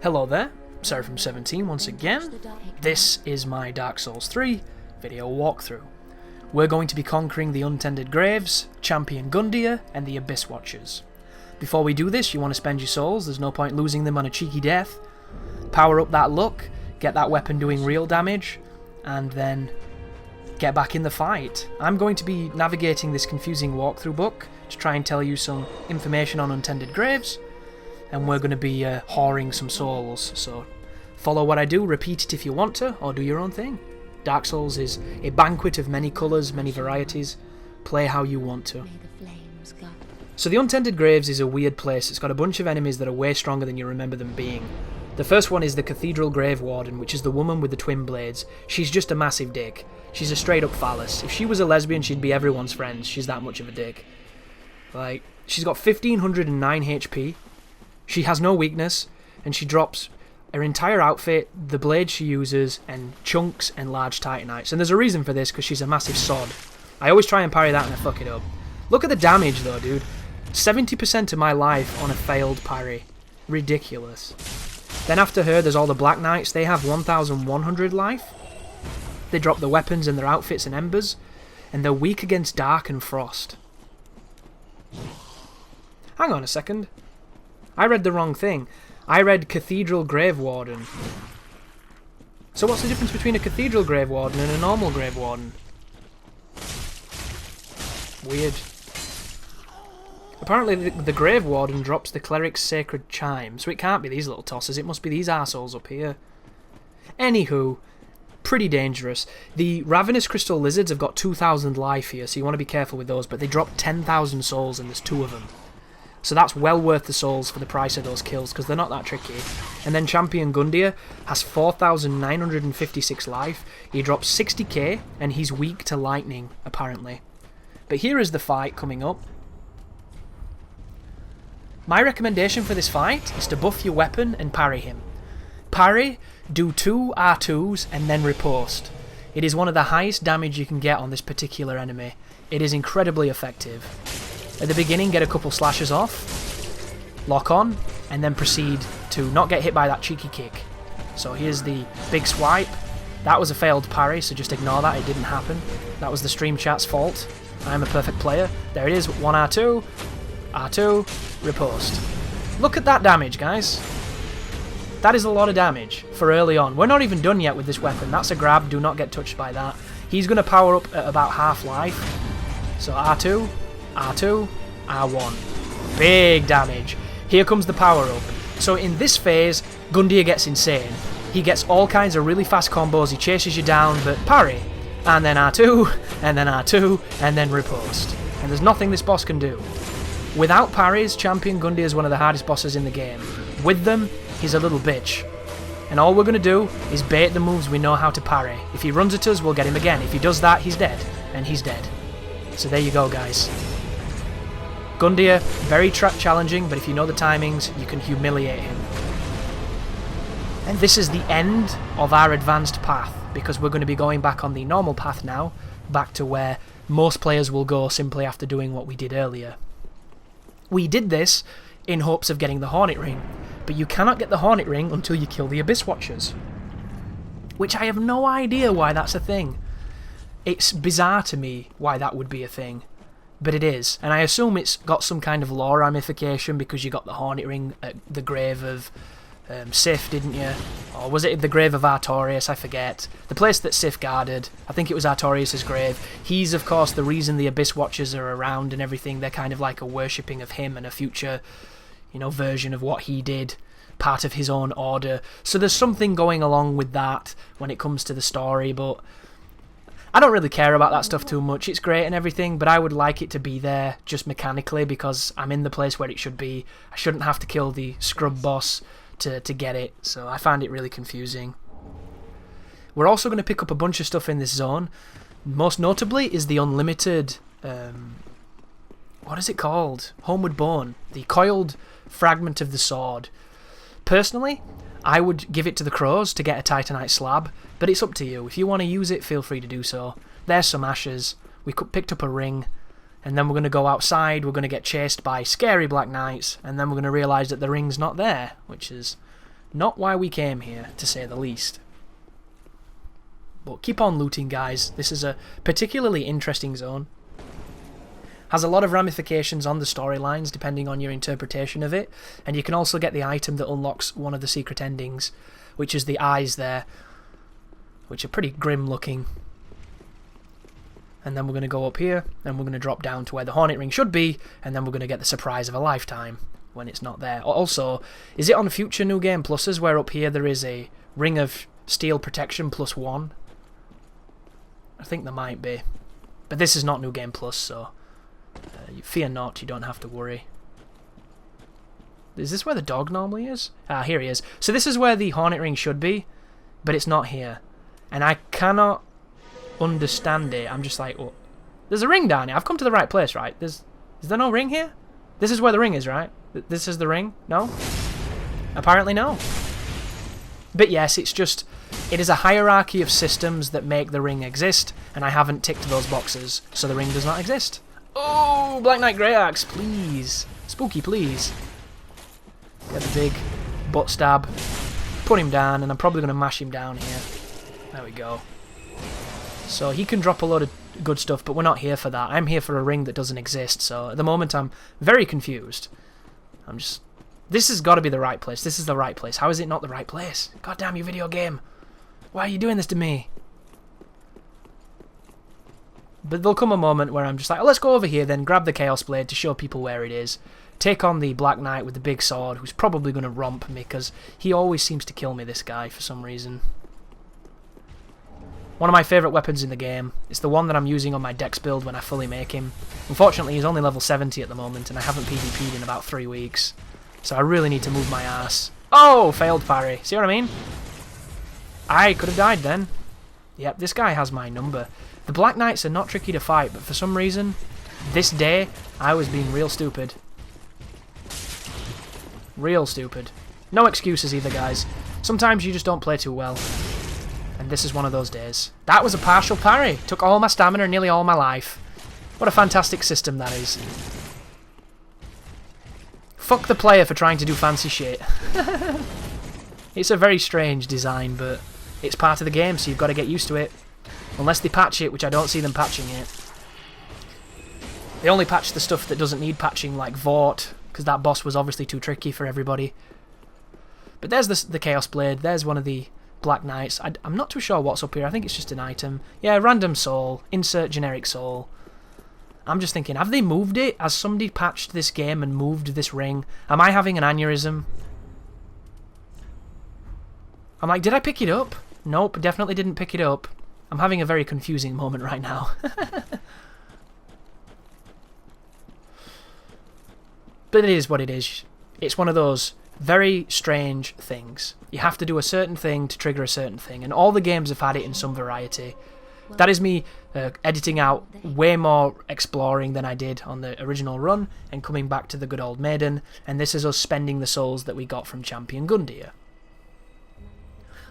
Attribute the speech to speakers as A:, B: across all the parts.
A: Hello there, Seraphim17 once again. This is my Dark Souls 3 video walkthrough. We're going to be conquering the Untended Graves, Champion Gundyr, and the Abyss Watchers. Before we do this, you want to spend your souls, there's no point losing them on a cheeky death. Power up that luck, get that weapon doing real damage, and then get back in the fight. I'm going to be navigating this confusing walkthrough book to try and tell you some information on Untended Graves, and we're going to be whoring some souls, so follow what I do, repeat it if you want to, or do your own thing. Dark Souls is a banquet of many colours, many varieties. Play how you want to. So the Untended Graves is a weird place. It's got a bunch of enemies that are way stronger than you remember them being. The first one is the Cathedral Grave Warden, which is the woman with the twin blades. She's just a massive dick. She's a straight up phallus. If she was a lesbian, she'd be everyone's friend. She's that much of a dick. Like, she's got 1509 HP. She has no weakness, and she drops her entire outfit, the blade she uses, and chunks and large titanites. And there's a reason for this, because she's a massive sod. I always try and parry that and I fuck it up. Look at the damage though, dude. 70% of my life on a failed parry. Ridiculous. Then after her, there's all the Black Knights. They have 1100 life. They drop the weapons and their outfits and embers, and they're weak against dark and frost. Hang on a second. I read the wrong thing. I read Cathedral Grave Warden. So what's the difference between a Cathedral Grave Warden and a normal Grave Warden? Weird. Apparently the Grave Warden drops the Cleric's Sacred Chime, so it can't be these little tossers, it must be these arseholes up here. Anywho, pretty dangerous. The Ravenous Crystal Lizards have got 2000 life here, so you want to be careful with those, but they drop 10,000 souls and there's two of them. So that's well worth the souls for the price of those kills, because they're not that tricky. And then Champion Gundyr has 4,956 life. He drops 60k, and he's weak to lightning, apparently. But here is the fight coming up. My recommendation for this fight is to buff your weapon and parry him. Parry, do 2 R2s, and then riposte. It is one of the highest damage you can get on this particular enemy. It is incredibly effective. At the beginning, get a couple slashes off, lock on, and then proceed to not get hit by that cheeky kick. So here's the big swipe. That was a failed parry, so just ignore that, it didn't happen. That was the stream chat's fault. I'm a perfect player. There it is, 1 R2, R2, riposte. Look at that damage, guys. That is a lot of damage for early on. We're not even done yet with this weapon. That's a grab, do not get touched by that. He's going to power up at about half life. So R2, R2, R1. Big damage. Here comes the power up. So in this phase, Gundyr gets insane. He gets all kinds of really fast combos, he chases you down, but parry. And then R2, and then R2, and then riposte. And there's nothing this boss can do. Without parries, Champion Gundyr is one of the hardest bosses in the game. With them, he's a little bitch. And all we're going to do is bait the moves we know how to parry. If he runs at us, we'll get him again. If he does that, he's dead. And he's dead. So there you go, guys. Gundyr, very challenging, but if you know the timings, you can humiliate him. And this is the end of our advanced path, because we're going to be going back on the normal path now, back to where most players will go simply after doing what we did earlier. We did this in hopes of getting the Hornet Ring, but you cannot get the Hornet Ring until you kill the Abyss Watchers. Which I have no idea why that's a thing. It's bizarre to me why that would be a thing. But it is, and I assume it's got some kind of lore ramification because you got the Hornet Ring at the grave of Sif, didn't you? Or was it the grave of Artorias? I forget. The place that Sif guarded. I think it was Artorias' grave. He's, of course, the reason the Abyss Watchers are around and everything. They're kind of like a worshipping of him and a future, you know, version of what he did. Part of his own order. So there's something going along with that when it comes to the story, but I don't really care about that stuff too much. It's great and everything, but I would like it to be there just mechanically because I'm in the place where it should be. I shouldn't have to kill the scrub boss to get it, so I find it really confusing. We're also going to pick up a bunch of stuff in this zone. Most notably is the unlimited, what is it called? Homeward Bone. The coiled fragment of the sword. Personally, I would give it to the crows to get a titanite slab, but it's up to you. If you want to use it, feel free to do so. There's some ashes. We picked up a ring, and then we're going to go outside, we're going to get chased by scary Black Knights, and then we're going to realise that the ring's not there, which is Not why we came here, to say the least. But keep on looting, guys. This is a particularly interesting zone. Has a lot of ramifications on the storylines, depending on your interpretation of it. And you can also get the item that unlocks one of the secret endings, which is the eyes there, which are pretty grim looking. And then we're going to go up here, and we're going to drop down to where the Hornet Ring should be, and then we're going to get the surprise of a lifetime when it's not there. Also, is it on future New Game Pluses where up here there is a Ring of Steel Protection +1? I think there might be. But this is not New Game Plus, so fear not, you don't have to worry. Is this where the dog normally is? Ah, here he is. So this is where the Hornet Ring should be, but it's not here. And I cannot understand it. I'm just like, oh, there's a ring down here. I've come to the right place, right? Is there no ring here? This is where the ring is, right? This is the ring? No? Apparently no. But yes, it's just, it is a hierarchy of systems that make the ring exist, and I haven't ticked those boxes, so the ring does not exist. Oh, Black Knight Grey Axe, please. Spooky, please. Get the big butt stab. Put him down, and I'm probably going to mash him down here. There we go. So he can drop a load of good stuff, but we're not here for that. I'm here for a ring that doesn't exist, so at the moment I'm very confused. This has got to be the right place. This is the right place. How is it not the right place? God damn you, video game. Why are you doing this to me? But there'll come a moment where I'm just like, oh, let's go over here then, grab the Chaos Blade to show people where it is. Take on the Black Knight with the big sword, who's probably going to romp me, because he always seems to kill me, this guy, for some reason. One of my favourite weapons in the game. It's the one that I'm using on my Dex build when I fully make him. Unfortunately, he's only level 70 at the moment, and I haven't PvP'd in about 3 weeks. So I really need to move my ass. Oh, failed parry. See what I mean? I could have died then. Yep, this guy has my number. The Black Knights are not tricky to fight, but for some reason, this day, I was being real stupid. Real stupid. No excuses either, guys. Sometimes you just don't play too well. And this is one of those days. That was a partial parry. Took all my stamina, nearly all my life. What a fantastic system that is. Fuck the player for trying to do fancy shit. It's a very strange design, but it's part of the game, so you've got to get used to it. Unless they patch it, which I don't see them patching it. They only patch the stuff that doesn't need patching, like Vought, because that boss was obviously too tricky for everybody. But there's the Chaos Blade. There's one of the Black Knights. I'm not too sure what's up here. I think it's just an item. Yeah, random soul. Insert generic soul. I'm just thinking, have they moved it? Has somebody patched this game and moved this ring? Am I having an aneurysm? I'm like, did I pick it up? Nope, definitely didn't pick it up. I'm having a very confusing moment right now. But it is what it is. It's one of those very strange things. You have to do a certain thing to trigger a certain thing, and all the games have had it in some variety. That is me editing out way more exploring than I did on the original run, and coming back to the good old maiden, and this is us spending the souls that we got from Champion Gundyr.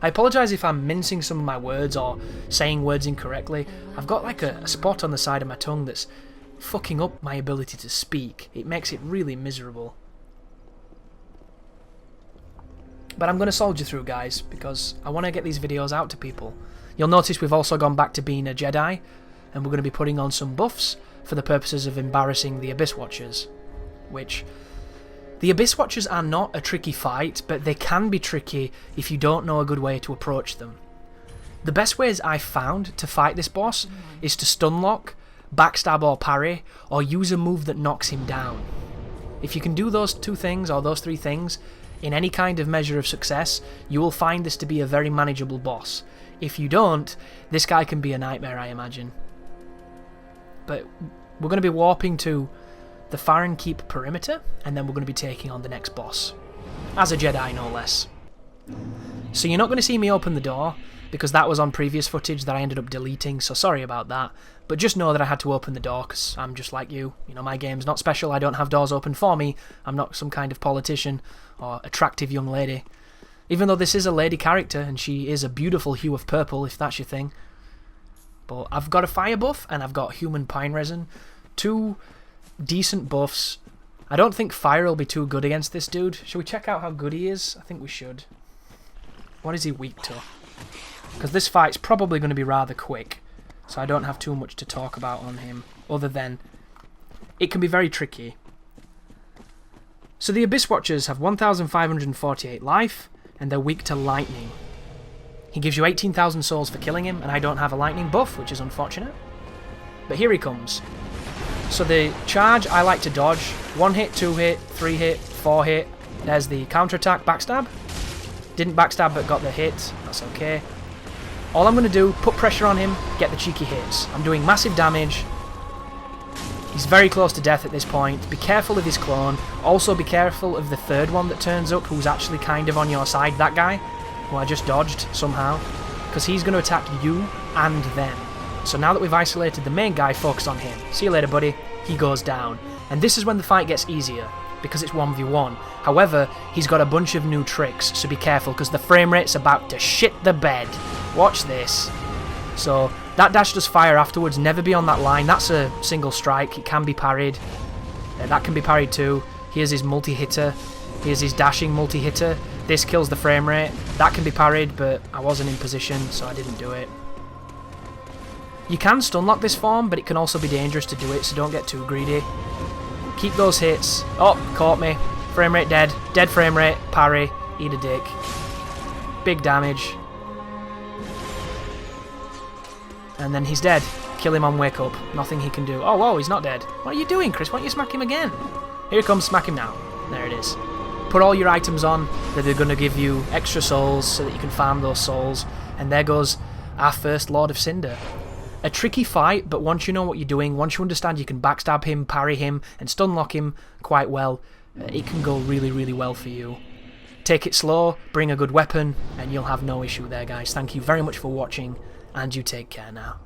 A: I apologise if I'm mincing some of my words or saying words incorrectly. I've got like a spot on the side of my tongue that's fucking up my ability to speak. It makes it really miserable. But I'm going to soldier through, guys, because I want to get these videos out to people. You'll notice we've also gone back to being a Jedi, and we're going to be putting on some buffs for the purposes of embarrassing the Abyss Watchers. Which, the Abyss Watchers are not a tricky fight, but they can be tricky if you don't know a good way to approach them. The best ways I've found to fight this boss is to stun lock, backstab or parry, or use a move that knocks him down. If you can do those two things, or those three things, in any kind of measure of success, you will find this to be a very manageable boss. If you don't, this guy can be a nightmare, I imagine. But we're going to be warping to the Farron Keep perimeter, and then we're going to be taking on the next boss. As a Jedi, no less. So you're not going to see me open the door, because that was on previous footage that I ended up deleting, so sorry about that. But just know that I had to open the door, because I'm just like you. You know, my game's not special, I don't have doors open for me. I'm not some kind of politician or attractive young lady. Even though this is a lady character, and she is a beautiful hue of purple, if that's your thing. But I've got a fire buff, and I've got human pine resin. Two decent buffs. I don't think fire will be too good against this dude. Shall we check out how good he is? I think we should. What is he weak to? Because this fight's probably going to be rather quick, so I don't have too much to talk about on him, other than it can be very tricky. So the Abyss Watchers have 1,548 life, and they're weak to lightning. He gives you 18,000 souls for killing him, and I don't have a lightning buff, which is unfortunate. But here he comes. So the charge I like to dodge. 1 hit, 2 hit, 3 hit, 4 hit. There's the counterattack backstab. Didn't backstab but got the hit. That's okay. All I'm going to do, put pressure on him, get the cheeky hits. I'm doing massive damage. He's very close to death at this point. Be careful of his clone. Also be careful of the third one that turns up, who's actually kind of on your side. That guy, who I just dodged somehow. Because he's going to attack you and them. So now that we've isolated the main guy, focus on him. See you later, buddy. He goes down. And this is when the fight gets easier, because it's 1v1. However, he's got a bunch of new tricks, so be careful, because the frame rate's about to shit the bed. Watch this. So, that dash does fire afterwards. Never be on that line. That's a single strike. It can be parried. That can be parried too. Here's his multi-hitter. Here's his dashing multi-hitter. This kills the frame rate. That can be parried, but I wasn't in position, so I didn't do it. You can stun lock this form, but it can also be dangerous to do it, so don't get too greedy. Keep those hits. Oh, caught me. Frame rate dead. Dead frame rate. Parry. Eat a dick. Big damage. And then he's dead. Kill him on wake up. Nothing he can do. Oh, whoa, he's not dead. What are you doing, Chris? Why don't you smack him again? Here he comes. Smack him now. There it is. Put all your items on that are going to give you extra souls so that you can farm those souls. And there goes our first Lord of Cinder. A tricky fight, but once you know what you're doing, once you understand you can backstab him, parry him, and stun lock him quite well, it can go really, really well for you. Take it slow, bring a good weapon, and you'll have no issue there, guys. Thank you very much for watching, and you take care now.